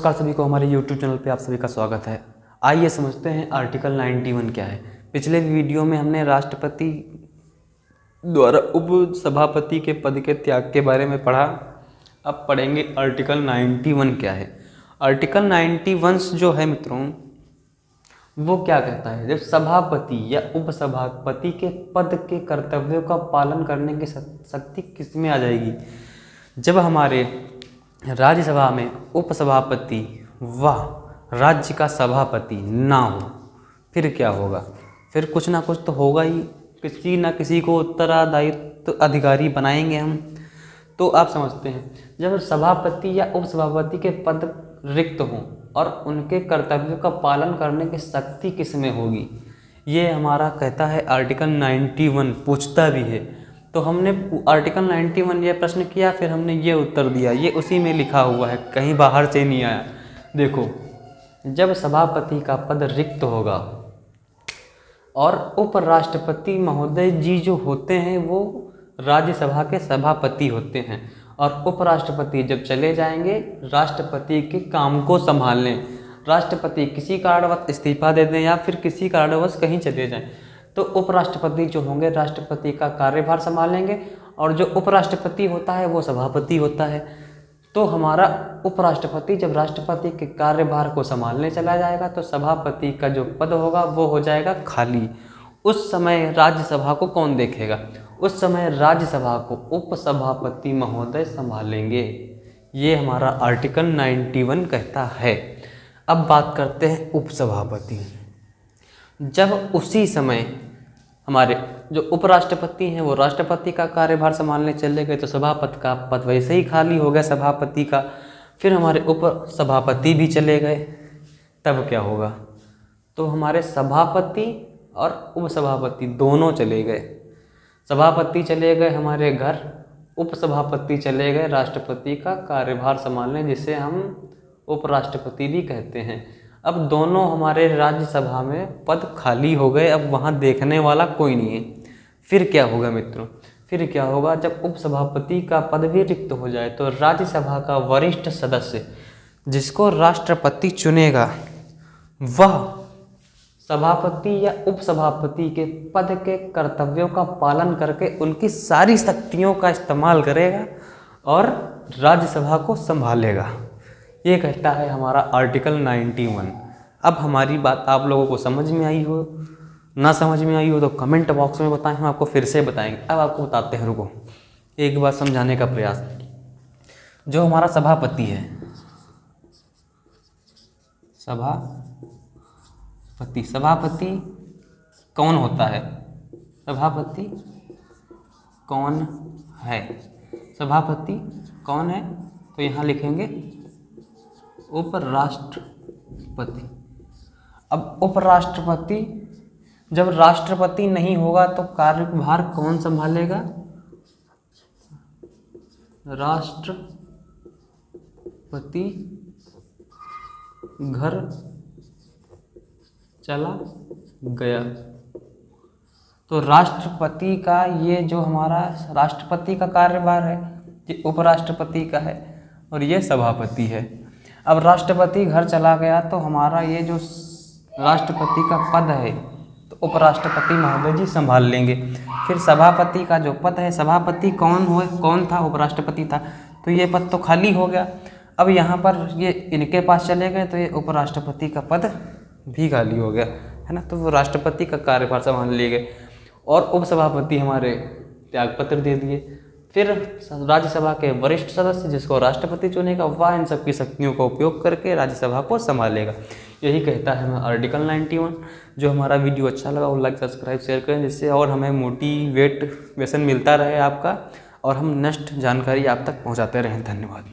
नमस्कार सभी को, हमारे YouTube चैनल पे आप सभी का स्वागत है। आइए समझते हैं आर्टिकल 91 क्या है। पिछले वीडियो में हमने राष्ट्रपति द्वारा उपसभापति के पद के त्याग के बारे में पढ़ा। अब पढ़ेंगे आर्टिकल 91 क्या है। आर्टिकल 91 जो है मित्रों, वो क्या कहता है, जब सभापति या उपसभापति के पद के कर्तव्यों का पालन करने की शक्ति किसमें आ जाएगी। जब हमारे राज्यसभा में उपसभापति व राज्य का सभापति ना हो, फिर क्या होगा, फिर कुछ ना कुछ तो होगा ही, किसी ना किसी को उत्तरदायित्व अधिकारी बनाएंगे हम। तो आप समझते हैं, जब सभापति या उपसभापति के पद रिक्त हों और उनके कर्तव्यों का पालन करने की शक्ति किसमें होगी, ये हमारा कहता है आर्टिकल 91, पूछता भी है। तो हमने आर्टिकल 91 ये प्रश्न किया, फिर हमने ये उत्तर दिया, ये उसी में लिखा हुआ है, कहीं बाहर से नहीं आया। देखो, जब सभापति का पद रिक्त होगा और उपराष्ट्रपति महोदय जी जो होते हैं वो राज्यसभा के सभापति होते हैं, और उपराष्ट्रपति जब चले जाएंगे राष्ट्रपति के काम को संभालने, राष्ट्रपति किसी कारणवश इस्तीफा दे दें या फिर किसी कारणवश कहीं चले जाएं, तो उपराष्ट्रपति जो होंगे राष्ट्रपति का कार्यभार संभालेंगे, और जो उपराष्ट्रपति होता है वो सभापति होता है। तो हमारा उपराष्ट्रपति जब राष्ट्रपति के कार्यभार को संभालने चला जाएगा तो सभापति का जो पद होगा वो हो जाएगा खाली। उस समय राज्यसभा को कौन देखेगा, उस समय राज्यसभा को उपसभापति महोदय संभालेंगे। ये हमारा आर्टिकल 91 कहता है। अब बात करते हैं उपसभापति। जब उसी समय हमारे जो उपराष्ट्रपति हैं वो राष्ट्रपति का कार्यभार संभालने चले गए तो सभापति का पद वैसे ही खाली हो गया सभापति का। फिर हमारे उपसभापति भी चले गए, तब क्या होगा, तो हमारे सभापति और उपसभापति दोनों चले गए। सभापति चले गए हमारे घर, उपसभापति चले गए राष्ट्रपति का कार्यभार संभालने, जिसे हम उपराष्ट्रपति भी कहते हैं। अब दोनों हमारे राज्यसभा में पद खाली हो गए, अब वहाँ देखने वाला कोई नहीं है। फिर क्या होगा मित्रों, फिर क्या होगा, जब उपसभापति का पद भी रिक्त हो जाए तो राज्यसभा का वरिष्ठ सदस्य जिसको राष्ट्रपति चुनेगा वह सभापति या उपसभापति के पद के कर्तव्यों का पालन करके उनकी सारी शक्तियों का इस्तेमाल करेगा और राज्यसभा को संभालेगा। ये कहता है हमारा आर्टिकल 91। अब हमारी बात आप लोगों को समझ में आई हो, ना समझ में आई हो तो कमेंट बॉक्स में बताएं, हम आपको फिर से बताएंगे। अब आपको बताते हैं, रुको एक बार समझाने का प्रयास। जो हमारा सभापति है, सभापति कौन होता है, सभापति कौन है, सभापति कौन है, तो यहाँ लिखेंगे उपराष्ट्रपति। अब उपराष्ट्रपति जब राष्ट्रपति नहीं होगा तो कार्यभार कौन संभालेगा, राष्ट्रपति घर चला गया तो राष्ट्रपति का ये जो हमारा राष्ट्रपति का कार्यभार है ये उपराष्ट्रपति का है और ये सभापति है। अब राष्ट्रपति घर चला गया तो हमारा ये जो राष्ट्रपति का पद है तो उपराष्ट्रपति महोदय जी संभाल लेंगे। फिर सभापति का जो पद है, सभापति कौन था, उपराष्ट्रपति था, तो ये पद तो खाली हो गया। अब यहाँ पर ये इनके पास चले गए तो ये उपराष्ट्रपति का पद भी खाली हो गया, है ना। तो वो राष्ट्रपति का कार्यभार संभाल लिए गए और उपसभापति हमारे त्यागपत्र दे दिए। फिर राज्यसभा के वरिष्ठ सदस्य जिसको राष्ट्रपति चुनेगा वह इन सबकी शक्तियों का उपयोग करके राज्यसभा को संभालेगा। यही कहता है हमारा आर्टिकल 91। जो हमारा वीडियो अच्छा लगा वो लाइक सब्सक्राइब शेयर करें, जिससे और हमें मोटिवेशन मिलता रहे आपका, और हम नेक्स्ट जानकारी आप तक पहुंचाते रहें। धन्यवाद।